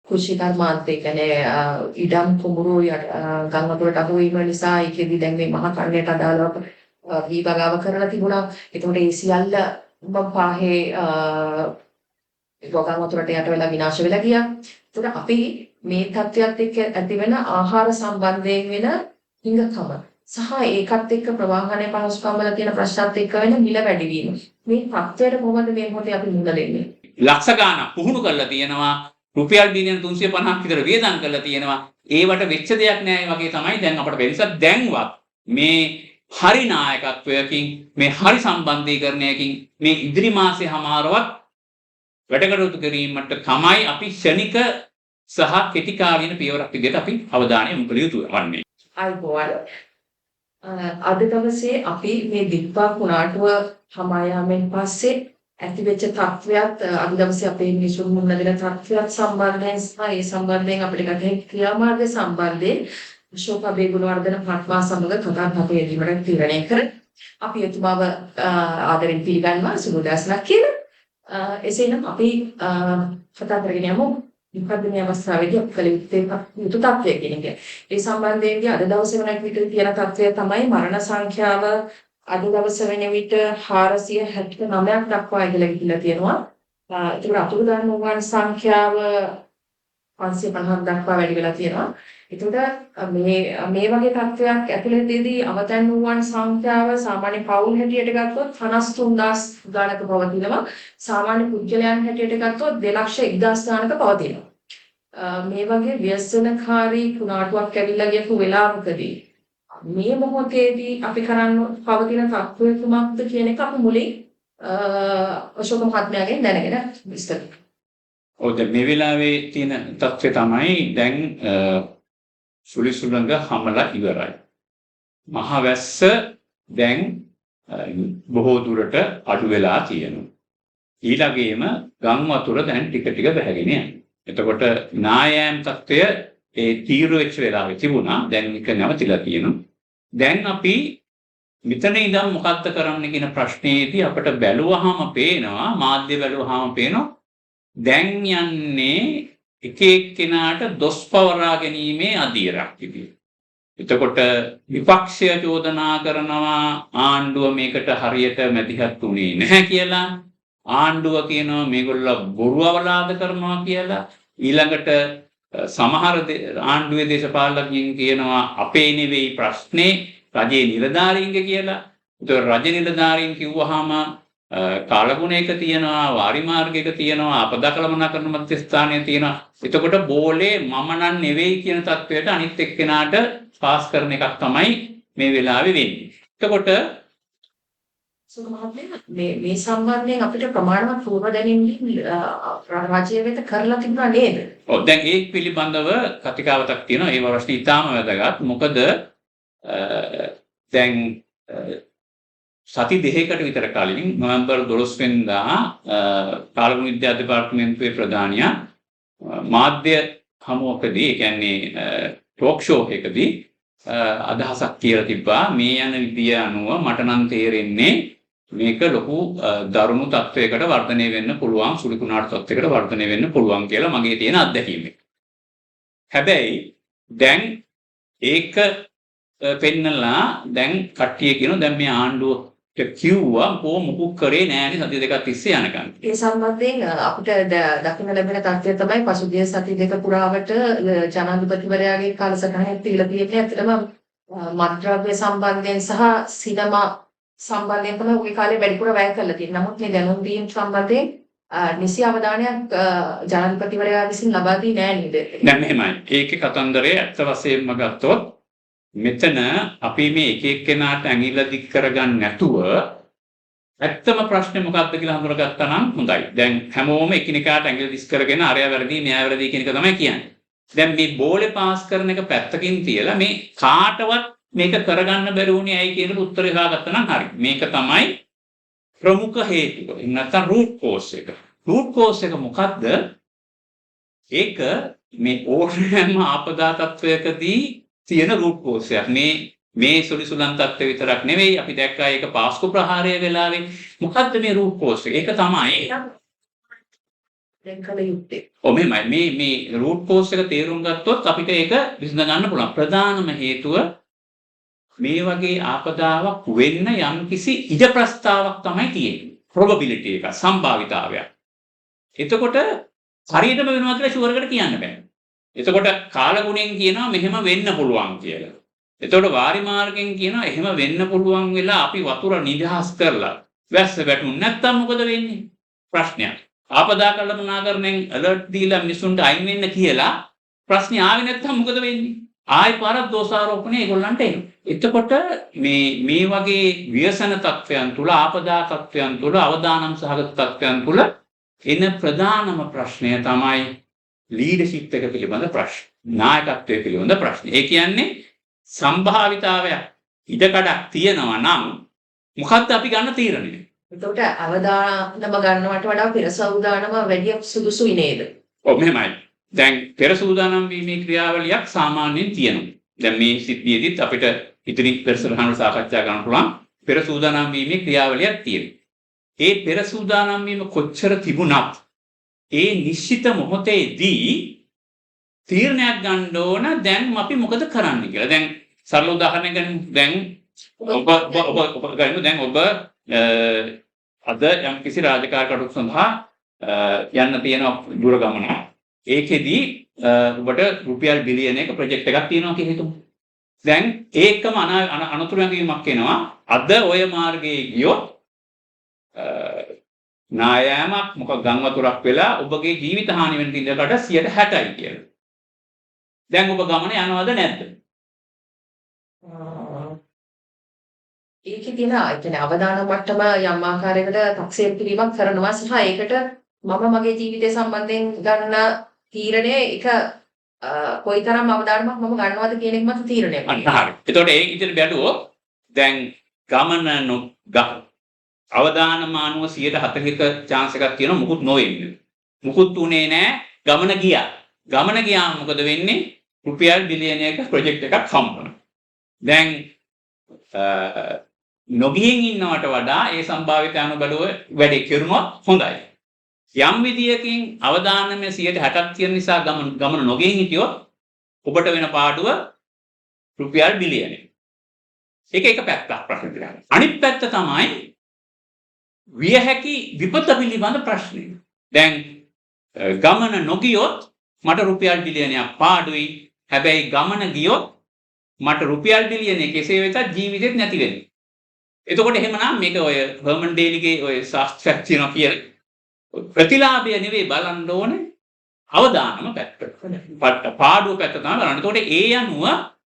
කෘෂි කර්මාන්තය කියන්නේ ඉඩම් කුඹුරු ගම් වතුරට අහු වීම නිසා ඒකෙදි දැන් මේ මහා කන්නයට අදාළව විභාගව කරලා තිබුණා. ඒතකොට ඒ සියල්ල පාහේ ගම් වතුරට යට වෙලා විනාශ වෙලා ගියා. ඒතකොට අපි මේ තත්ත්වයට එක්ක ඇතිවෙන ආහාර සම්බන්ධයෙන් වෙන හිඟකම සහ ඒකත් එක්ක ප්‍රවාහනයේ පහසුකම් වල තියෙන ප්‍රශ්නත් එක්ක වෙන මිල වැඩිවීම. මේ තත්ත්වයට කොහොමද මේ මොහොතේ අපි මුහුණ දෙන්නේ? ලක්ෂ ගාණක් පුහුණු කරලා තියෙනවා. රුපියල් බිලියන 350ක් විතර වියදම් කරලා තියෙනවා. ඒවට වෙච්ච දෙයක් නෑ වගේ තමයි දැන් අපිට වෙනසක් දැන්වත් මේ හරි නායකත්වයකින් මේ හරි සම්බන්ධීකරණයකින් මේ ඉදිරි මාසේ හමාරවත් වැඩකටයුතු කිරීමට තමයි අපි ශනික සහ කෙටි කාලීන පියවරක් විදිහට අපි අවධානය යොමු කළ යුතු වන්නේ. අයිබෝල් අද දවසේ අපි මේ දිග්බා කුණාටුව හමා යාමෙන් පස්සේ ඇතිවෙච්ච තත්ත්වයක් අද දවසේ අපේ මිනිසුන් මුහුණ දෙන තත්ත්වයක් සම්බන්ධයෙන් සහ ඒ සම්බන්ධයෙන් අපිට ගත ක්‍රියාමාර්ග සම්බන්ධයෙන් අශෝක අබේගුණවර්ධන මහත්මයා සමග කතා බහ කිරීමට තීරණය කර අපි එතුමාව ආදරෙන් පිළිගන්නවා සුබදෑසනක් කියලා. එසේනම් අපි කතා කරගෙන යමු මොකද මේ අවස්ථාවේදී අපි කළ යුතු තත්ත්වය කියන එක. ඒ සම්බන්ධයෙන් අද දවසේ වෙනත් විට තියෙන තත්ත්වය තමයි මරණ සංඛ්‍යාව අද දවස වෙන විට 479ක් දක්වා ඉහළ ගිහිල්ලා තියෙනවා. ඒකට අතුරුදන් වූවන් සංඛ්‍යාව 550ක් දක්වා වැඩි වෙලා තියෙනවා. ඒකට මේ වගේ තත්ත්වයක් ඇතුළතදී අවතන් වූවන් සංඛ්‍යාව සාමාන්‍ය පවුල් හැටියට ගත්තොත් 53000 ගණක පවතිනවා. සාමාන්‍ය පුද්ගලයන් හැටියට ගත්තොත් 2,01,000 ගණක පවතිනවා. මේ වගේ ව්‍යසනකාරී කුණාටුවක් ඇවිල්ලා ගියපු වෙලාවකදී මේ මොහොතේදී අපි කරන්න පවතින තත්ත්වය කුමක්ද කියන එක අපි මුලින් අශෝක මහත්මයාගෙන් දැනගෙන විස්තර කරමු. ඔව් දැන් මේ වෙලාවේ තියෙන තත්ත්වය තමයි දැන් සුලිසුලංග හමලා ඉවරයි. මහවැස්ස දැන් බොහෝ දුරට අඩු වෙලා තියෙනවා. ඊළඟේම ගම් වතුර දැන් ටික ටික බැහැගෙන යනවා. එතකොට නායෑම් තත්ත්වය ඒ තීව්‍ර වෙච්ච වෙලාවේ තිබුණා. දැන් එක නැවතිලා තියෙනවා. දැන් අපි මෙතන ඉඳන් මොකක්ද කරන්න කියන ප්‍රශ්නේදී අපිට බැලුවහම පේනවා මාධ්‍ය බැලුවහම පේනවා දැන් යන්නේ එක එක්කෙනාට දොස් පවරා ගැනීමේ අධීරයක් තිබේ. එතකොට විපක්ෂය චෝදනා කරනවා ආණ්ඩුව මේකට හරියට මැදිහත් වුණේ නැහැ කියලා. ආණ්ඩුව කියනවා මේගොල්ලෝ බොරු අවලාද කරනවා කියලා. ඊළඟට සමහර ආණ්ඩුවේ දේශපාලකයන් කියනවා අපේ නෙවෙයි ප්‍රශ්නේ රජයේ නිලධාරීන්ගේ කියලා. ඒතකොට රජ නිලධාරීන් කිව්වහම කාලගුණයක තියෙනවා වාරි මාර්ගයක තියෙනවා අපදකලමනාකරන මධ්‍යස්ථානයේ තියෙනවා. එතකොට බෝලේ මම නම් නෙවෙයි කියන තත්වයට අනිත් එක්කෙනාට පාස් කරන එකක් තමයි මේ වෙලාවේ වෙන්නේ. එතකොට මේ සම්බන්ධයෙන් අපිට ප්‍රමාණවත් පූර්ව දැනීම් රාජ්‍ය වෙත කරලා තිබුණා නේද? ඔව් දැන් ඒක පිළිබඳව කතිකාවතක් තියෙනවා. ඒ ප්‍රශ්නේ ඉතාම වැදගත්. මොකද දැන් සති දෙකකට විතර කලින් නොවැම්බර් 12 වෙනිදා කාලගුණ විද්‍යා දෙපාර්තමේන්තුවේ ප්‍රධානියා මාධ්‍ය හමුවකදී ඒ කියන්නේ ටෝක් ෂෝ එකකදී අදහසක් කියලා තිබ්බා මේ යන විදිය අනුව මට නම් තේරෙන්නේ මේක ලොකු දරුණු තත්වයකට වර්ධනය වෙන්න පුළුවන් සුළු කුණාටු තත්වයකට වර්ධනය වෙන්න පුළුවන් කියලා මගේ තියෙන අත්දැකීම. හැබැයි දැන් ඒක පෙන්නලා දැන් කට්ටිය කියනවා දැන් මේ ආණ්ඩුව කිව්වා මොකුත් කරේ නෑනේ සති දෙකක් තිස්සේ යනකම්. ඒ සම්බන්ධයෙන් අපිට දකින්න ලැබෙන තත්ත්වය තමයි පසුගිය සති දෙක පුරාවට ජනාධිපතිවරයාගේ කාලසටහනක් තියලා තියෙන්නේ. ඇත්තටම මත්ද්‍රව්‍ය සම්බන්ධයෙන් සහ සිනමා සම්බන්ධයෙන් තමයි ওই කාලේ වැඩිපුර වැය කරලා තියෙන්නේ. නමුත් මේ දැනුම් දීම් සම්බන්ධයෙන් නිසි අවධානයක් ජනාධිපතිවරයා විසින් ලබා දී නෑ නේද? දැන් මෙහෙමයි. ඒකේ කතන්දරේ ඇත්ත වශයෙන්ම ගත්තොත් මෙතන අපි මේ එක එක්කෙනාට ඇඟිල්ල දික් කරගන්න නැතුව ඇත්තම ප්‍රශ්නේ මොකක්ද කියලා හඳුනගත්තා නම් හොඳයි. දැන් හැමෝම එකිනෙකාට ඇඟිල්ල දික් කරගෙන අරයා වැරදි මෙයා වැරදි කියන එක තමයි කියන්නේ. දැන් මේ බෝලේ පාස් කරන එක පැත්තකින් තියලා මේ කාටවත් මේක කරගන්න බැරි වුණේ ඇයි කියන උත්තරය හොයාගත්තා නම් හරි. මේක තමයි ප්‍රමුඛ හේතුව. නැත්නම් root cause එක. root cause එක මොකද්ද? ඒක මේ ඕනෑම ආපදා තත්වයකදී තියෙන root cause එකක්. මේ සුලිසුලන් තත්ත්වය විතරක් නෙවෙයි අපි දැක්කා ඒක පාස්කු ප්‍රහාරය වෙලාවේ මොකද්ද මේ root cause එක? ඒක තමයි දැන් කල යුත්තේ. ඔව් මෙහෙමයි මේ රූට් කෝස් එක තේරුම් ගත්තොත් අපිට ඒක විසඳ ගන්න පුළුවන්. ප්‍රධානම හේතුව මේ වගේ ආපදාවක් වෙන්න යම්කිසි ඉඩ ප්‍රස්තාවක් තමයි තියෙන්නේ. probability එක සම්භාවිතාවයක්. එතකොට හරියටම වෙනවා කියලා ෂුවර් එකට කියන්න බෑ. එතකොට කාලගුණයෙන් කියනවා මෙහෙම වෙන්න පුළුවන් කියලා. එතකොට වාරි මාර්ගයෙන් කියනවා එහෙම වෙන්න පුළුවන් වෙලා අපි වතුර නිදහස් කරලා වැස්ස වැටුනේ නැත්තම් මොකද වෙන්නේ? ප්‍රශ්නයක්. ආපදා කළමනාකරණයෙන් alert දීලා මිනිසුන්ට අයින් වෙන්න කියලා ප්‍රශ්නේ ආවේ නැත්තම් මොකද වෙන්නේ? ආයි පාරක් දෝෂාරෝපණය ඒගොල්ලන්ට එනවා. එතකොට මේ වගේ ව්‍යසන තත්වයන් තුල ආපදා තත්වයන් තුල අවදානම් සහගත තත්වයන් තුල එන ප්‍රධානම ප්‍රශ්නය තමයි ලීඩර්ෂිප් එක පිළිබඳ ප්‍රශ්න. නායකත්වයේ පිළිබඳ ප්‍රශ්න. ඒ කියන්නේ සම්භාවිතාවයක් ඉඩකඩක් තියෙනවා නම් මොකක්ද අපි ගන්න තීරණය? එතකොට අවදානම ගන්නවට වඩා පෙර සූදානම වැඩි සුදුසුයි නේද? ඔව් මෙහෙමයි. දැන් පෙර සූදානම් වීමේ ක්‍රියාවලියක් සාමාන්‍යයෙන් තියෙනවා. දැන් මේ සිද්ධියේදීත් අපිට ඉදිරි පෙරසරහන සාකච්ඡා කරන්න පුළුවන් පෙර සූදානම් වීමේ ක්‍රියාවලියක් තියෙනවා. ඒ පෙර සූදානම් වීම කොච්චර තිබුණත් ඒ නිශ්චිත මොහොතේදී තීරණයක් ගන්න ඕන දැන් අපි මොකද කරන්න කියලා. දැන් සරල උදාහරණයක් ගන්න. දැන් ඔබ අද යම් කිසි රාජකාරී කටයුතු සඳහා යන්න තියෙන දුර ගමන. ඒකෙදී ඔබට රුපියල් බිලියන එක ප්‍රොජෙක්ට් එකක් තියෙනවා කියලා හිතමු. දැන් ඒකම අනතුරු වීමක් එනවා. අද ඔය මාර්ගයේ ගියොත් නායෑමක් මොකක් ගම් වතුරක් වෙලා ඔබගේ ජීවිත හානි වෙන ඉඩකට 60යි කියලා. දැන් ඔබ ගමන යනවද නැද්ද? ඒකේ තියෙන ඒ කියන්නේ අවදාන මට්ටම යම් ආකාරයකට තක්සේරු කිරීමක් කරනවා සහ ඒකට මම මගේ ජීවිතය සම්බන්ධයෙන් ගන්න තීරණය එක කොයිතරම් අවදානමක් මම ගන්නවද කියන එක මත තීරණය කරනවා. හරි. එතකොට ඒ විදිහට බැලුවොත් දැන් ගමන අවදානම අනුව 140ක chance එකක් තියෙනවා මුකුත් නොවෙන්නේ. මුකුත් උනේ නැහැ ගමන ගියා. ගමන ගියාම මොකද වෙන්නේ? රුපියල් බිලියනයක ප්‍රොජෙක්ට් එකක් හම්බුණා. දැන් නොගියෙන් ඉන්නවට වඩා ඒ සම්භාවිත අනුබලව වැඩි කෙරුණොත් හොඳයි. යම් විදියකින් අවදානමය 60ක් තියෙන නිසා ගමන නොගියෙන් හිටියොත් ඔබට වෙන පාඩුව රුපියල් බිලියනයක්. ඒක එක පැත්තක් ප්‍රශ්න දෙකක්. අනිත් පැත්ත තමයි විය හැකි විපත පිළිබඳ ප්‍රශ්නය. දැන් ගමන නොගියොත් මට රුපියල් බිලියනයක් පාඩුයි. හැබැයි ගමන ගියොත් මට රුපියල් බිලියනය කෙසේ වෙතත් ජීවිතෙත් නැති වෙනවා. එතකොට එහෙමනම් මේක ඔය හර්මන් ඩේලිගේ ඔය ශාස්ත්‍රයක් තියෙනවා කියන ප්‍රතිලාභය නෙවෙයි බලන්න ඕනේ අවදානම පැත්ත. පාඩුව පැත්ත තමයි බලන්න. එතකොට ඒ අනුව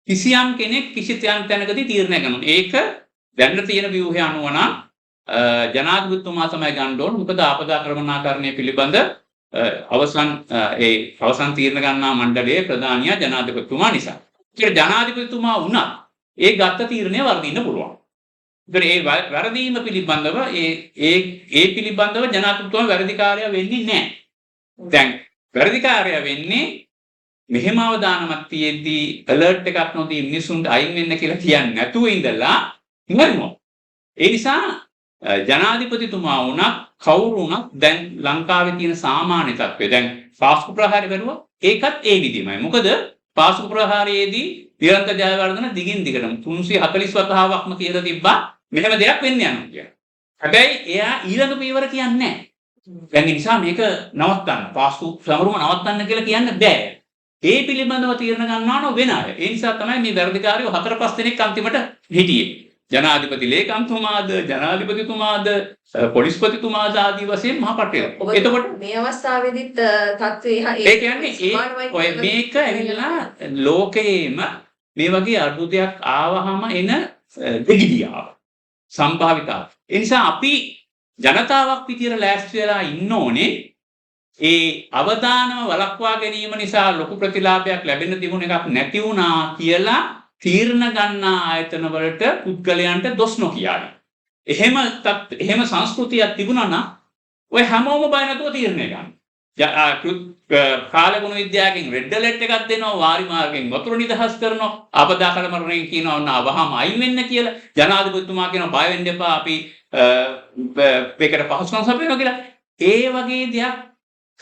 කිසියම් කෙනෙක් කිසි තැනකදී තීරණය කරනවා. ඒක දැන්න තියෙන ව්‍යුහය අනුව නම් ජනාධිපතිතුමා තමයි ගන්න ඕන. මොකද ආපදා ක්‍රමනාකරණය පිළිබඳ අවසන් තීරණ ගන්නා මණ්ඩලයේ ප්‍රධානියා ජනාධිපතිතුමා නිසා. ඒක ජනාධිපතිතුමා වුණත් ඒ ගත්ත තීරණය වර්ධින්න පුළුවන්. ඒ වැරදීම පිළිබඳව ඒ පිළිබඳව ජනාධිපතිතුමා වැරදිකාරයා වෙන්නේ නැහැ. දැන් වැරදිකාරයා වෙන්නේ මෙහෙම අවදානමක් තියෙද්දී alert එකක් නොදී මිනිසුන්ට අයින් වෙන්න කියලා කියන්නේ නැතුව ඉඳලා ඉවරනවා. ඒ නිසා ජනාධිපතිතුමා වුණත් කවුරු වුණත් දැන් ලංකාවේ තියෙන සාමාන්‍ය තත්ත්වය දැන් පාස්කු ප්‍රහාරය කරුවා ඒකත් ඒ විදිහමයි. මොකද පාස්කු ප්‍රහාරයේදී නිරන්තර ජයවර්ධන දිගින් දිගටම 340 වතාවක්ම කියලා තිබ්බා මෙහෙම දෙයක් වෙන්න යනවා කියලා. හැබැයි එයා ඊළඟ පියවර කියන්නේ නැහැ. දැන් ඒ නිසා මේක නවත්තන්න පාස්කු සමරුම නවත්තන්න කියලා කියන්න බෑ. ඒ පිළිබඳව තීරණ ගන්නවා නෝ වෙන අය. ඒ නිසා තමයි මේ වැරදිකාරයෝ 4-5 දෙනෙක් අන්තිමට හිටියේ. ජනාධිපති ලේකම්තුමාද ජනාධිපතිතුමාද පොලිස්පතිතුමාද ආදී වශයෙන් මහ පටේල. එතකොට මේ අවස්ථාවේදීත් තත්ත්වය ඒ කියන්නේ ඔය මේක ඇවිල්ලා ලෝකයේම මේ වගේ අර්බුදයක් ආවහම එන දෙගිඩියාව සම්භාවිතාව. ඒ නිසා අපි ජනතාවක් විදියට ලෑස්ති වෙලා ඉන්න ඕනේ. ඒ අවදානම වළක්වා ගැනීම නිසා ලොකු ප්‍රතිලාභයක් ලැබෙන්න තිබුණ එකක් නැති වුණා කියලා තීරණ ගන්නා ආයතන වලට පුද්ගලයන්ට දොස් නොකියාවි. එහෙම සංස්කෘතියක් තිබුණා නම් ඔය හැමෝම බය නැතුව තීරණය ගන්න. කාලගුණ විද්‍යාවකින් රෙඩ් ඇලර්ට් එකක් දෙනවා වාරි මාර්ගයෙන් වතුර නිදහස් කරනවා ආපදා කළමරණයෙන් කියනවා ඔන්න අවහම අයින් වෙන්න කියලා ජනාධිපතිතුමා කියනවා බය වෙන්න එපා අපි මේකට පහසුකම් සපයනවා කියලා. ඒ වගේ දෙයක්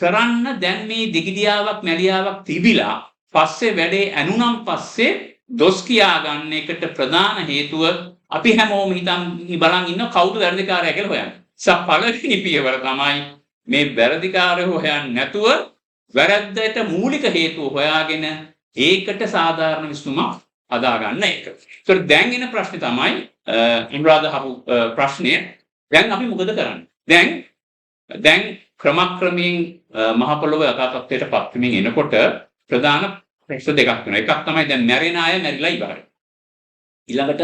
කරන්න දැන් මේ දිගිදියාවක් මැලියාවක් තිබිලා පස්සේ වැඩේ ඇනුනම් පස්සේ දොස් කියා ගන්න එකට ප්‍රධාන හේතුව අපි හැමෝම හිතන් බලන් ඉන්න කවුද වැරදිකාරයා කියලා හොයන්නේ. පළවෙනි පියවර තමයි මේ වැරදිකාරයෝ හොයන්නේ නැතුව වැරද්දට මූලික හේතුව හොයාගෙන ඒකට සාධාරණ විසඳුමක් හදා ගන්න එක. ඒතර දැන් එන ප්‍රශ්නේ තමයි අනුරාධ අහපු ප්‍රශ්නය. දැන් අපි මොකද කරන්නේ? දැන් ක්‍රමක්‍රමයෙන් මහ පොළොව යථාර්ථයට පත් වෙමින් එනකොට ප්‍රධාන ප්‍රශ්න දෙකක් වෙනවා. එකක් තමයි දැන් මැරෙන අය මැරිලා ඉවරයි. ඊළඟට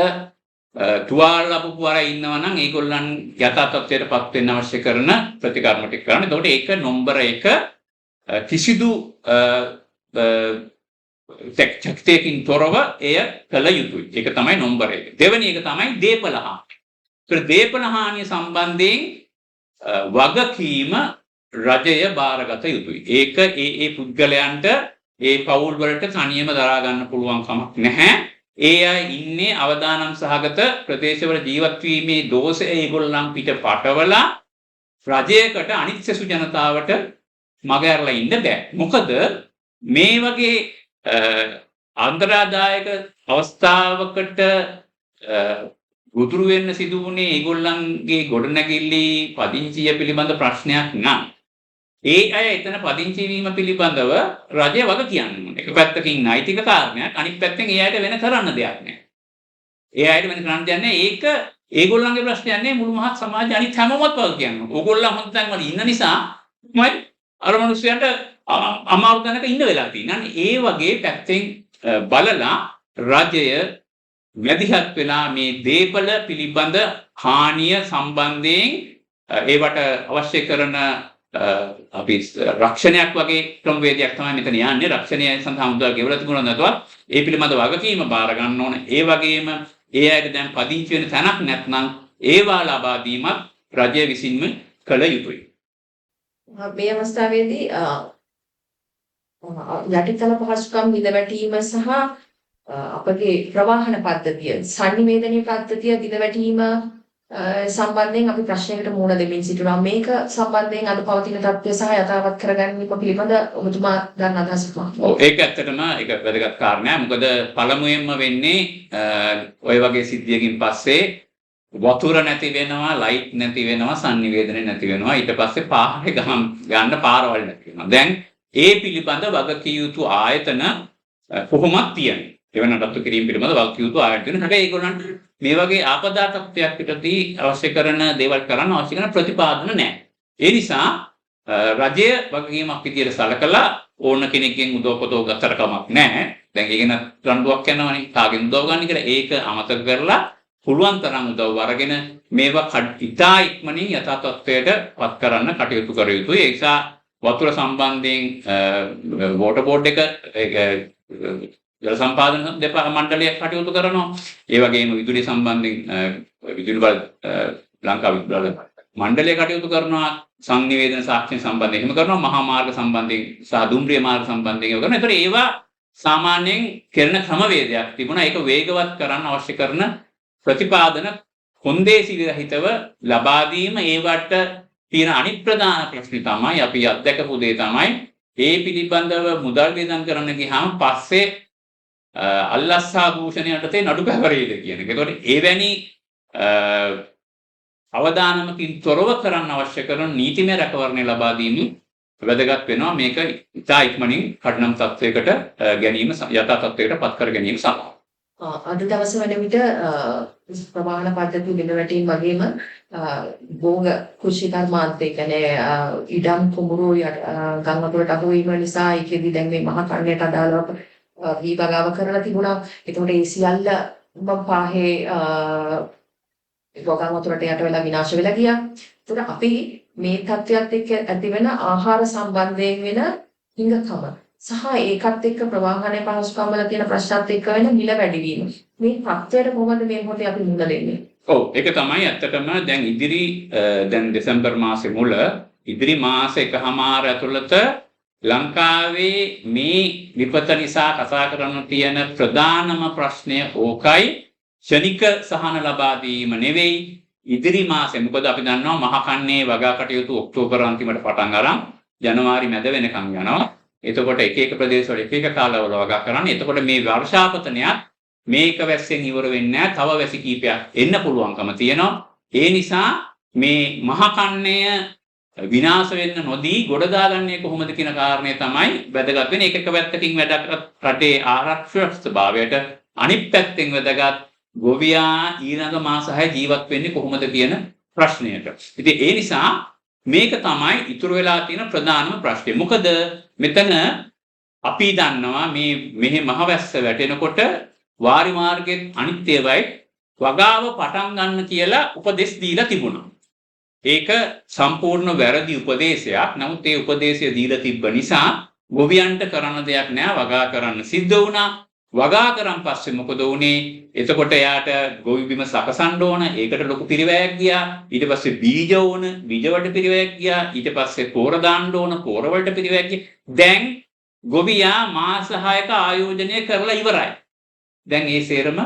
තුවාල ලැබපු අය ඉන්නවා නම් ඒගොල්ලන් යථාර්ථයට පත් වෙන්න අවශ්‍ය කරන ප්‍රතිකර්ම ටික කරන්න. එතකොට ඒක නම්බර 1 කිසිදු චක්තයකින් තොරව එය කළ යුතුයි. ඒක තමයි නම්බර 1. දෙවෙනි එක තමයි දීපල හානිය. ඒතර දීපල හානිය සම්බන්ධයෙන් වගකීම රජය බාරගත යුතුයි. ඒක ඒ පුද්ගලයන්ට ඒ පවුල් වලට තනියම දරා ගන්න පුළුවන් කමක් නැහැ. ඒ අය ඉන්නේ අවදානම් සහගත ප්‍රදේශවල ජීවත් වීමේ දෝෂය ඒගොල්ලන් පිට පටවලා රජයකට අනිත් සෙසු ජනතාවට මග ඇරලා ඉන්න බෑ. මොකද මේ වගේ අන්තරාදායක අවස්ථාවකට ගොදුරු වෙන්න සිදු වුණේ ඒගොල්ලන්ගේ ගොඩනැගිලි පදිංචිය පිළිබඳ ප්‍රශ්නයක් නම් ඒ අය එතන පදිංචි වීම පිළිබඳව රජය වග කියන්නේ. එක පැත්තකින් නෛතික කාරණයක්, අනිත් පැත්තෙන් ඒ අයට වෙන කරන්න දෙයක් නැහැ. ඒ අයට වෙන කරන්න දෙයක් නැහැ. ඒක ඒගොල්ලන්ගේ ප්‍රශ්නයක් නෙවෙයි, මුළු මහත් සමාජය අනිත් හැමෝමත් වග කියනවා. ඕගොල්ලෝ හොඳ තැන් වල ඉන්න නිසා මම අර මිනිස්සුන්ට අමාරු තැනක ඉන්න වෙලා තියෙනවා. ඒ වගේ පැත්තෙන් බලලා රජය වැදිහත් වෙලා මේ දීපල පිළිබඳ හානිය සම්බන්ධයෙන් ඒවට අවශ්‍ය කරන අපි රක්ෂණයක් වගේ ක්‍රමවේදයක් තමයි මෙතන යන්නේ. රක්ෂණය සඳහා මුදල් ගෙවලා තිබුණා නැතුවත් ඒ පිළිබඳ වගකීම බාර ගන්න ඕන. ඒ වගේම ඒ අයට දැන් පදිංචි වෙන තැනක් නැත්නම් ඒවා ලබා දීමත් රජය විසින්ම කළ යුතුයි. මේ අවස්ථාවේදී යටිතල පහසුකම් බිඳවැටීම සහ අපගේ ප්‍රවාහන පද්ධතිය සංනිවේදනීය පද්ධතිය බිඳවැටීම සම්බන්ධයෙන් අපි ප්‍රශ්නයකට මුහුණ දෙමින් සිටිනවා. මේක සම්බන්ධයෙන් අද පවතින තත්ත්වය සහ යථාවත් කරගැනීම පිළිබඳ ඔබතුමා ගන්න අදහස මොකක්ද? ඔව්, ඒක ඇත්තටම ඒක වැදගත් කාරණයක්. මොකද පළමුවෙන්ම වෙන්නේ ওই වගේ සිද්ධියකින් පස්සේ වතුර නැති වෙනවා, ලයිට් නැති වෙනවා, සංනිවේදනය නැති වෙනවා. ඊට පස්සේ පාරේ ගන්න පාරවල් නැති වෙනවා. දැන් ඒ පිළිබඳ වගකිය යුතු ආයතන කොහොමද තියෙන්නේ? එවන රත්තු කිරීම පිළිබඳ වගකිය යුතු ආයතන. හැබැයි ඒගොල්ලන්ට මේ වගේ ආපදා තත්ත්වයක් පිටදී අවශ්‍ය කරන දේවල් කරන්න අවශ්‍ය කරන ප්‍රතිපාදන නැහැ. ඒ නිසා රජය වගකීමක් විදියට සලකලා ඕන කෙනෙක්ගෙන් උදව් පොතෝ ගත්තට කමක් නැහැ. දැන් ඒකෙන රණ්ඩුවක් යනවනේ. කාගෙන් උදව් ගන්න කියලා ඒක අමතක කරලා පුළුවන් තරම් උදව් අරගෙන මේවා ඉතා ඉක්මනින් යථා තත්ත්වයට පත් කරන්න කටයුතු කර යුතුයි. ඒ නිසා වතුර සම්බන්ධයෙන් වෝටර් බෝඩ් එක ජල සම්පාදන මණ්ඩලය කටයුතු කරනවා. ඒ වගේම විදුලි සම්බන්ධයෙන් විදුලි බල ලංකා විදුලි බල මණ්ඩලය කටයුතු කරනවා. සංනිවේදන සාක්ෂි සම්බන්ධයෙන් එහෙම කරනවා. මහා මාර්ග සම්බන්ධයෙන් සහ දුම්රිය මාර්ග සම්බන්ධයෙන් ඒව කරනවා. ඒතර ඒවා සාමාන්‍යයෙන් කරන ක්‍රමවේදයක් තිබුණා. ඒක වේගවත් කරන්න අවශ්‍ය කරන ප්‍රතිපාදන කොන්දේසි විරහිතව ලබා දීම. ඒවට තියෙන අනිත් ප්‍රධාන ප්‍රශ්නේ තමයි අපි අත්දැකපු දේ තමයි ඒ පිළිබඳව මුදල් වේදම් කරන්න ගියාම පස්සේ අල්ලස්සා භූෂණයට නඩු පැවරේද කියන එක. ඒතකොට එවැනි අවදානමකින් තොරව කරන්න අවශ්‍ය කරන නීතිමය රැකවරණය ලබා දීම වැදගත් වෙනවා. මේක ඉතා ඉක්මනින් කඩනම් තත්වයකට ගැනීම යථා තත්වයකට පත් කර ගැනීම සඳහා. අද දවස වන විට ප්‍රවාහන පද්ධති බිඳවැටීම් වගේම භෝග කෘෂි කර්මාන්තය කියන්නේ ඉඩම් කුඹුරු ගම් වතුරට අහු වීම නිසා ඒකෙදි දැන් මේ මහා කර්ණයට අදාළව විභාගව කරලා තිබුණා. ඒතකොට ඒ සියල්ල පාහේ ගම් වතුරට යට වෙලා විනාශ වෙලා ගියා. ඒතකොට අපි මේ තත්ත්වයට එක්ක ඇතිවෙන ආහාර සම්බන්ධයෙන් වෙන හිඟකම සහ ඒකත් එක්ක ප්‍රවාහනයේ පහසුකම් වල තියෙන ප්‍රශ්නත් එක්ක වෙන මිල වැඩිවීම. මේ තත්ත්වයට කොහොමද මේ මොහොතේ අපි මුහුණ දෙන්නේ? ඔව්, ඒක තමයි ඇත්තටම දැන් දෙසැම්බර් මාසේ මුල ඉදිරි මාස එකමාර ඇතුළත ලංකාවේ මේ විපත නිසා කතා කරන්න තියෙන ප්‍රධානම ප්‍රශ්නය ඕකයි. ශනික සහන ලබා දීම නෙවෙයි. ඉදිරි මාසේ මොකද අපි දන්නවා මහකන්නේ වගා කටයුතු ඔක්තෝබර් අන්තිමට පටන් අරන් ජනවාරි මැද වෙනකම් යනවා. එතකොට එක එක ප්‍රදේශවල එක එක කාලවල වගා කරන්නේ. එතකොට මේ වර්ෂාපතනයත් මේක වැස්සෙන් ඉවර වෙන්නේ නැහැ. තව වැසි කීපයක් එන්න පුළුවන්කම තියෙනවා. ඒ නිසා මේ මහ කන්නය විනාශ වෙන්න නොදී ගොඩ දාගන්නේ කොහොමද කියන කාරණය තමයි වැදගත් වෙන්නේ. එක පැත්තකින් වැඩ රටේ ආරක්ෂක ස්වභාවයට, අනිත් පැත්තෙන් වැදගත් ගොවියා ඊළඟ මාස 6 ජීවත් වෙන්නේ කොහොමද කියන ප්‍රශ්නයට. ඉතින් ඒ නිසා මේක තමයි ඉතුරු වෙලා තියෙන ප්‍රධානම ප්‍රශ්නේ. මොකද මෙතන අපි දන්නවා මෙහි මහවැස්ස වැටෙනකොට වාරි මාර්ගයේ අනිත්‍යවයි වගාව පටන් ගන්න කියලා උපදෙස් දීලා තිබුණා. ඒක සම්පූර්ණ වැරදි උපදේශයක්. නමුත් ඒ උපදේශය දීලා තිබ්බ නිසා ගොවියන්ට කරන්න දෙයක් නෑ, වගා කරන්න සිද්ධ වුණා. වගා කරන් පස්සේ මොකද වුනේ? එතකොට එයාට ගොවි බිම සකසන්න ඕන. ඒකට ලොකු පිරිවැයක් ගියා. ඊට පස්සේ බීජ ඕන. බීජ වලට පිරිවැයක් ගියා. ඊට පස්සේ පෝර දාන්න ඕන. පෝර වලට පිරිවැයක් ගියා. දැන් ගොවියා මාස 6ක ආයෝජනය කරලා ඉවරයි. දැන් ඒ සේරම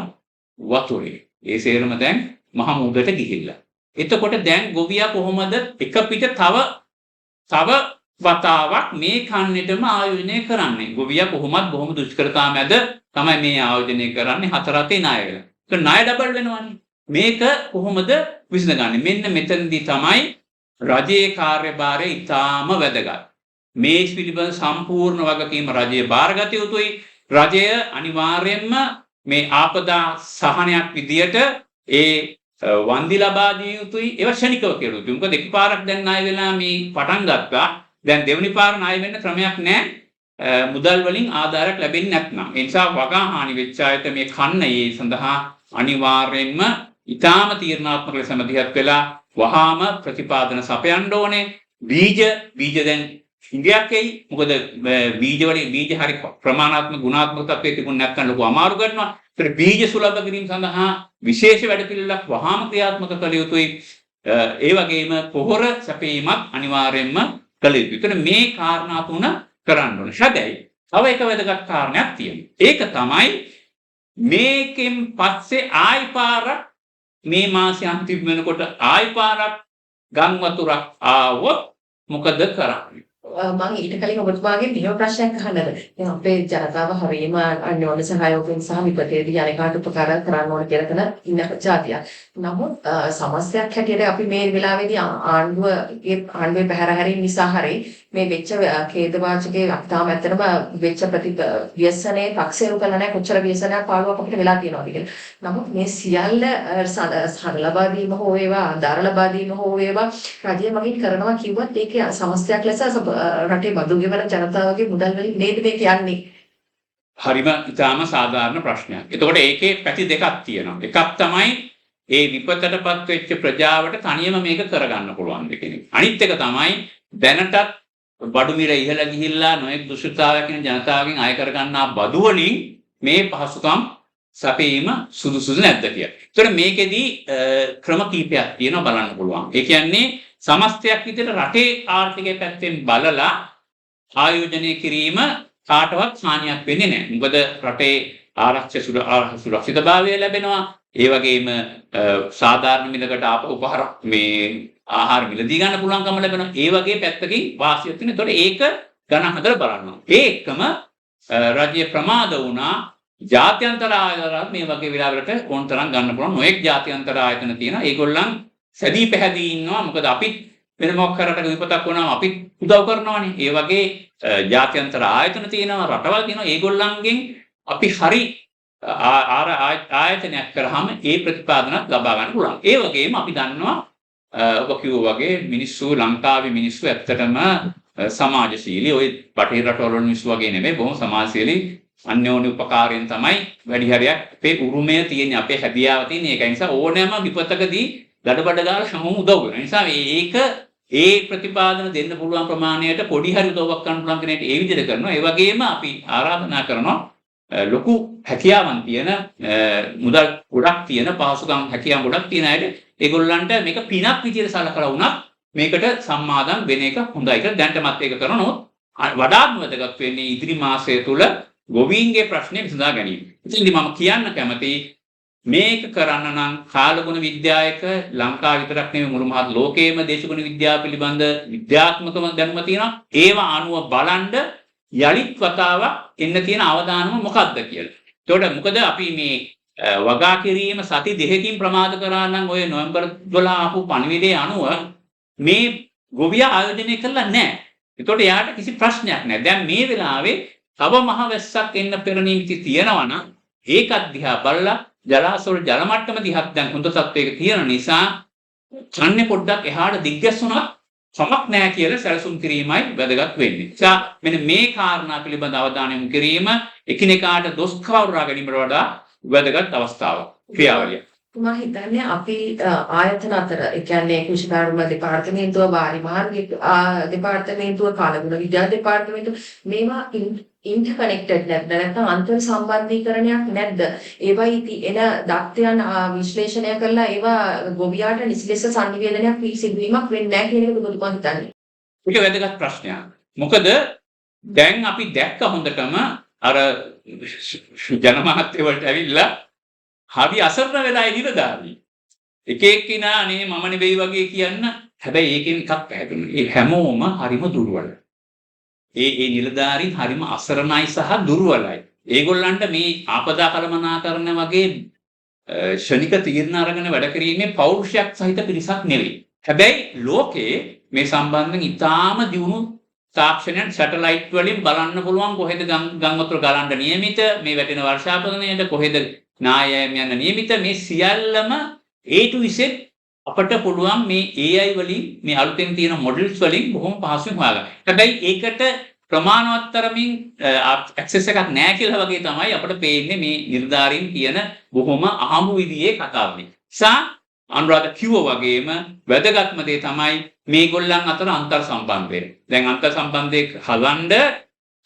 වතුරේ. ඒ සේරම දැන් මහ මුහුදට ගිහිල්ලා. එතකොට දැන් ගොවියා කොහොමද එක පිට තව වතාවක් මේ කන්නේටම ආයෝජනය කරන්නේ? ගොවියා කොහොමත් බොහොම දුෂ්කරතා මැද තමයි මේ ආයෝජනය කරන්නේ. 4 අතේ ණය වෙලා. ඒක ණය ඩබල් වෙනවනේ. මේක කොහොමද විසඳගන්නේ? මෙන්න මෙතනදී තමයි රජයේ කාර්යභාරය ඉතාම වැදගත්. මේ පිළිබඳ සම්පූර්ණ වගකීම රජය බාරගත යුතුයි. රජය අනිවාර්යයෙන්ම මේ ආපදා සහනයක් විදියට ඒ වන්දි ලබා දිය යුතුයි. ඒවා ශනිකව කෙරුවා යුතුයි. මොකද එකපාරක් දැන් ණය වෙලා මේ පටන් ගත්තා. දැන් දෙවෙනි පාර ණය වෙන්න ක්‍රමයක් නැහැ. මුදල් වලින් ආධාරයක් ලැබෙන්නේ නැත්නම්. ඒ නිසා වගා හානි වෙච්ච අයට මේ කන්නයේ සඳහා අනිවාර්යයෙන්ම ඊටාම තීරණාත්මක ලෙස මැදිහත් වෙලා වහාම ප්‍රතිපාදන සපයන්න ඕනේ. බීජ දැන් ඉන්දියාවක් එයි. මොකද බීජ හරි ප්‍රමාණාත්මක ගුණාත්මක තත්ත්වයේ තිබුණ නැත්නම් ලොකු අමාරු කරනවා. ඒතර බීජ සුලභ කිරීම සඳහා විශේෂ වැඩපිළිවෙලක් වහාම ක්‍රියාත්මක කළ යුතුයි. ඒ වගේම පොහොර සැපීමත් අනිවාර්යයෙන්ම කළ යුතුයි. ඒතර මේ කාරණා තුන කරන්න ඕනේ. හැබැයි තව එක වැදගත් කාරණයක් තියෙනවා. ඒක තමයි මේකෙන් පස්සේ ආයි පාරක් මේ මාසේ අන්තිම වෙනකොට ආයි පාරක් ගම් වතුරක් ආවොත් මොකද කරන්නේ? මම ඊට කලින් ඔබතුමාගෙන් මෙහෙම ප්‍රශ්නයක් අහන්නද? දැන් අපේ ජනතාව හරියම අන්‍යෝන්‍ය සහයෝගයෙන් සහ විපතේදී අනේකාට උපකාර කරන්න ඕන කියලා කරන ඉන්න ජාතියක්. නමුත් සමස්තයක් හැටියට අපි මේ වෙලාවේදී ආණ්ඩුවේ පැහැර හැරීම නිසා හරි මේ වෙච්ච ඛේදවාචකයේ අක්තාම ඇත්තටම වෙච්ච ව්‍යසනයේ පක්ෂේරු කරලා නැහැ. කොච්චර ව්‍යසනයක් පාළුවක් අපිට වෙලා තියෙනවද කියලා. නමුත් මේ සියල්ල ලබා දීම හෝ වේවා, ආධාර ලබා දීම හෝ වේවා රජය මගින් කරනවා කිව්වත් ඒකේ සමස්තයක් ලෙස රටේ බදු ගෙවන ජනතාවගේ මුදල් වලින් නේද මේක යන්නේ? හරිම ඉතාම සාධාරණ ප්‍රශ්නයක්. එතකොට ඒකේ පැති දෙකක් තියෙනවා. එකක් තමයි ඒ විපතටපත් වෙච්ච ප්‍රජාවට තනියම මේක කරගන්න පුළුවන් දෙකෙනෙක්. අනිත් එක තමයි දැනටත් බඩු මිල ඉහළ ගිහිල්ලා නොයෙක් දුෂ්කරතාවයකින් ජනතාවගෙන් අය කරගන්නා බදු වලින් මේ පහසුකම් සැපීම සුදුසුද නැද්ද කියලා. ඒතර මේකෙදි ක්‍රම කීපයක් තියෙනවා බලන්න පුළුවන්. ඒ කියන්නේ සමස්තයක් විදිහට රටේ ආර්ථිකය පැත්තෙන් බලලා ආයෝජනය කිරීම කාටවත් හානියක් වෙන්නේ නැහැ. මොකද රටේ සුරක්ෂිතභාවය ලැබෙනවා. ඒ වගේම සාධාරණ මිලකට උපහාර මේ ආහාර මිලදී ගන්න පුළුවන්කම ලැබෙනවා. ඒ වගේ පැත්තකින් වාසියක් තියෙනවා. ඒතකොට ඒක ගණන් හදලා බලනවා. ඒ එක්කම රජය ප්‍රමාද වුණා. ජාත්‍යන්තර ආයතන මේ වගේ වෙලාවලට කොන්තරම් ගන්න පුළුවන්. නොඑක් ජාත්‍යන්තර ආයතන තියෙනවා. ඒගොල්ලන් සැදී පැහැදී ඉන්නවා. මොකද අපි වෙන මොකක් කරකට විපතක් වුණාම අපි උදව් කරනවානේ. ඒ වගේ ජාත්‍යන්තර ආයතන තියෙනවා, රටවල් තියෙනවා. ඒගොල්ලන්ගෙන් අපි හරි ආයතනයක් කරාම ඒ ප්‍රතිපාදනත් ලබා ගන්න පුළුවන්. ඒ වගේම අපි දන්නවා ඔබ කිව්වා වගේ මිනිස්සු ලංකාවේ මිනිස්සු ඇත්තටම සමාජශීලී. ওই බටහිර රටවල මිනිස්සු වගේ නෙමෙයි. බොහොම සමාජශීලී අන්‍යෝන්‍ය උපකාරයෙන් තමයි වැඩි හරියක් අපේ උරුමය තියෙන්නේ, අපේ හැදියාව තියෙන්නේ. ඒක නිසා ඕනෑම විපතකදී දඩබඩ ගාලා හැමෝම උදව් කරනවා. ඒ නිසා ඒක ඒ ප්‍රතිපාදන දෙන්න පුළුවන් ප්‍රමාණයට පොඩි හරි උදව්වක් කරන්න පුළුවන් කෙනෙක්ට ඒ විදිහට කරනවා. ඒ වගේම අපි ආරාධනා කරනවා ලොකු හැකියාවන් තියෙන මුදල් ගොඩක් තියෙන පහසුකම් හැකියාවන් ගොඩක් තියෙන අයට ඒගොල්ලන්ට මේක පිනක් විදිහට සලකලා වුණත් මේකට සම්මාදම් වෙන එක හොඳයි කියලා දැනටමත් ඒක කරනොත් වඩාත්ම වැදගත් වෙන්නේ ඉදිරි මාසය තුල ගොවීන්ගේ ප්‍රශ්නේ විසඳා ගැනීම. ඉතින් මම කියන්න කැමතියි මේක කරන්න නම් කාලගුණ විද්‍යායක ලංකාව විතරක් නෙවෙයි මුළු මහත් ලෝකයේම දේශගුණ විද්‍යාව පිළිබඳ විද්‍යාත්මකව දැනුම තියෙනවා. ඒවා අනුව බලන්න යලිත් වතාවක් එන්න තියෙන අවදානම මොකක්ද කියලා. එතකොට මොකද අපි මේ වගා කිරීම සති දෙකකින් ප්‍රමාද කරා නම් ඔය නොවැම්බර් 12 ආපු පණිවිඩයේ අනුව මේ ගොවියා ආයෝජනය කළා නැහැ. එතකොට යාට කිසි ප්‍රශ්නයක් නැහැ. දැන් මේ වෙලාවේ තව මහ වැස්සක් එන්න පෙර නිමිති තියෙනවා නම් ඒකත් දිහා බලලා ජලාශවල ජල මට්ටම දිහා දැන් හොඳ තත්වයක තියෙන නිසා ඡන්නේ පොඩ්ඩක් එහාට දිග්ගැස්සුණා සමක් නැහැ කියලා සැලසුම් කිරීමයි වැදගත් වෙන්නේ. නිසා මෙන්න මේ කාරණා පිළිබඳ අවධානය යොමු කිරීම එකිනෙකාට දොස් කවුරුරා ගැනීමට වඩා වැදගත් අවස්ථාවක් ක්‍රියාවලිය. මම හිතන්නේ අපි ආයතන අතර ඒ කියන්නේ කෘෂිකාර්ම දෙපාර්තමේන්තුව වාරි මාර්ග දෙපාර්තමේන්තුව කාලගුණ විද්‍යා දෙපාර්තමේන්තුව මේවා ඉන්ටර්කනෙක්ටඩ් නැත්නම් අන්තර් සම්බන්ධීකරණයක් නැද්ද? ඒවයි එන දත්තයන් විශ්ලේෂණය කරලා ඒවා ගොවියාට නිසි ලෙස සංනිවේදනයක් සිදුවීමක් වෙන්නේ නැහැ කියන එක දුක හිතන්නේ. ඒක වැදගත් ප්‍රශ්නයක්. මොකද දැන් අපි දැක්ක හොඳටම අර ජනමාධ්‍ය වලට ඇවිල්ලා හරි අසරණ වෙලා ඉඳලාදී. එක එක්කිනා අනේ මම නෙවෙයි වගේ කියන්න. හැබැයි ඒකෙන් එකක් පැහැදුණා. ඒ හැමෝම හරිම දුර්වලයි. ඒ නිලධාරීන් හරිම අසරණයි සහ දුර්වලයි. ඒගොල්ලන්ට මේ ආපදා කළමනාකරණ වගේ ශනික තීරණ අරගෙන වැඩ කිරීමේ පෞරුෂයක් සහිත පිරිසක් නෙවෙයි. හැබැයි ලෝකේ මේ සම්බන්ධයෙන් ඉතාම දියුණු තාක්ෂණයන් සැටලයිට් වලින් බලන්න පුළුවන් කොහෙද ගම් වතුර ගලන්න නියමිත මේ වැටෙන වර්ෂාපතනයේද කොහෙද නායයන් යන නියමිත මේ සියල්ලම A to Z අපට පුළුවන් මේ AI වලින් මේ අලුතෙන් තියෙන මොඩල්ස් වලින් බොහොම පහසුවෙන් හොයාගන්න. හැබැයි ඒකට ප්‍රමාණවත් තරමින් ඇක්සස් එකක් නැහැ කියලා වගේ තමයි අපට පේන්නේ මේ නිර්ධාරීන් කියන බොහොම අහඹු විදිහේ කතාවනේ. අනුරාධ කිව්වා වගේම වැදගත්ම දේ තමයි මේගොල්ලන් අතර අන්තර් සම්බන්ධය. දැන් අන්තර් සම්බන්ධයේ හලන්න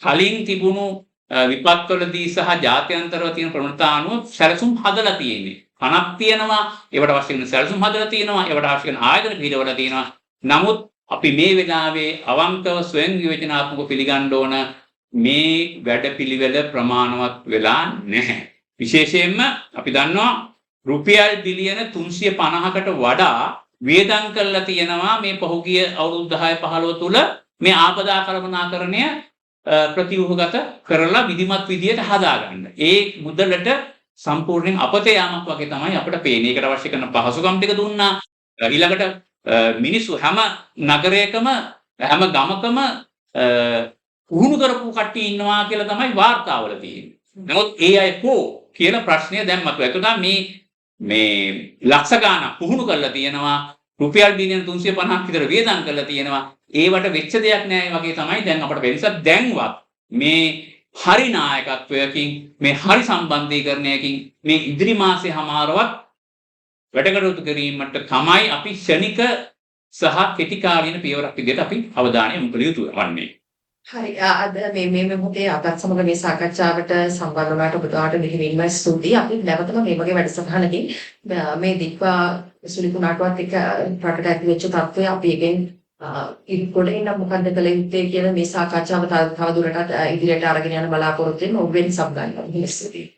කලින් තිබුණු විපත්වලදී සහ ජාත්‍යන්තරව තියෙන ප්‍රවණතා අනුව සැලසුම් හදලා තියෙන්නේ. කණක් තියෙනවා, ඒවට අවශ්‍ය වෙන සැලසුම් හදලා තියෙනවා, ඒවට අවශ්‍ය වෙන ආයතන පිළිවෙල තියෙනවා. නමුත් අපි මේ වෙලාවේ අවංකව ස්වයං විවේචනාත්මකව පිළිගන්න ඕන මේ වැඩපිළිවෙල ප්‍රමාණවත් වෙලා නැහැ. විශේෂයෙන්ම අපි දන්නවා රුපියල් බිලියන 350කට වඩා වියදම් කරලා තියෙනවා මේ පහුගිය අවුරුදු 10 15 තුල මේ ආපදා කළමනාකරණය ප්‍රතිව්‍යුහගත කරලා විධිමත් විදියට හදාගන්න. ඒ මුදලට සම්පූර්ණයෙන් අපතේ යාමක් වගේ තමයි අපිට පේන්නේ. ඒකට අවශ්‍ය කරන පහසුකම් ටික දුන්නා. ඊළඟට මිනිස්සු හැම නගරයකම හැම ගමකම පුහුණු කරපු කට්ටිය ඉන්නවා කියලා තමයි වාර්තාවල තියෙන්නේ. නමුත් ඒ අය කෝ කියන ප්‍රශ්නය දැන් මතුවේ. එතකොට මේ ලක්ෂ ගාණක් පුහුණු කරලා තියෙනවා. රුපියල් බිලියන 350ක් විතර වියදම් කරලා තියෙනවා. ඒවට වෙච්ච දෙයක් නෑ වගේ තමයි දැන් අපට වෙනසක් දැන්වත් මේ හරි නායකත්වයකින් මේ හරි සම්බන්ධීකරණයකින් මේ ඉදිරි මාසේ හමාරවත් වැඩකටයුතු කිරීමට තමයි අපි ශනික සහ කෙටි කාලීන පියවරක් විදිහට අපි අවධානය යොමු කළ යුතු වන්නේ. හරි අද මේ මොහොතේ අපත් සමග මේ සාකච්ඡාවට සම්බන්ධ වුණාට ඔබතුමාට දෙහිවින්ම ස්තුතියි. අපි නැවතම මේ වගේ වැඩසටහනකින් මේ දික්වා සුලිකුණාටුවත් එක්ක රටට ඇති වෙච්ච තත්ත්වය අපි එකෙන් ඉක්කොට ඉන්න මොකද්ද කළ යුත්තේ කියන මේ සාකච්ඡාව තව දුරටත් ඉදිරියට අරගෙන යන බලාපොරොත්තු වෙන ඔබෙන් සම්බන්ධ වෙනවා. ස්තුතියි.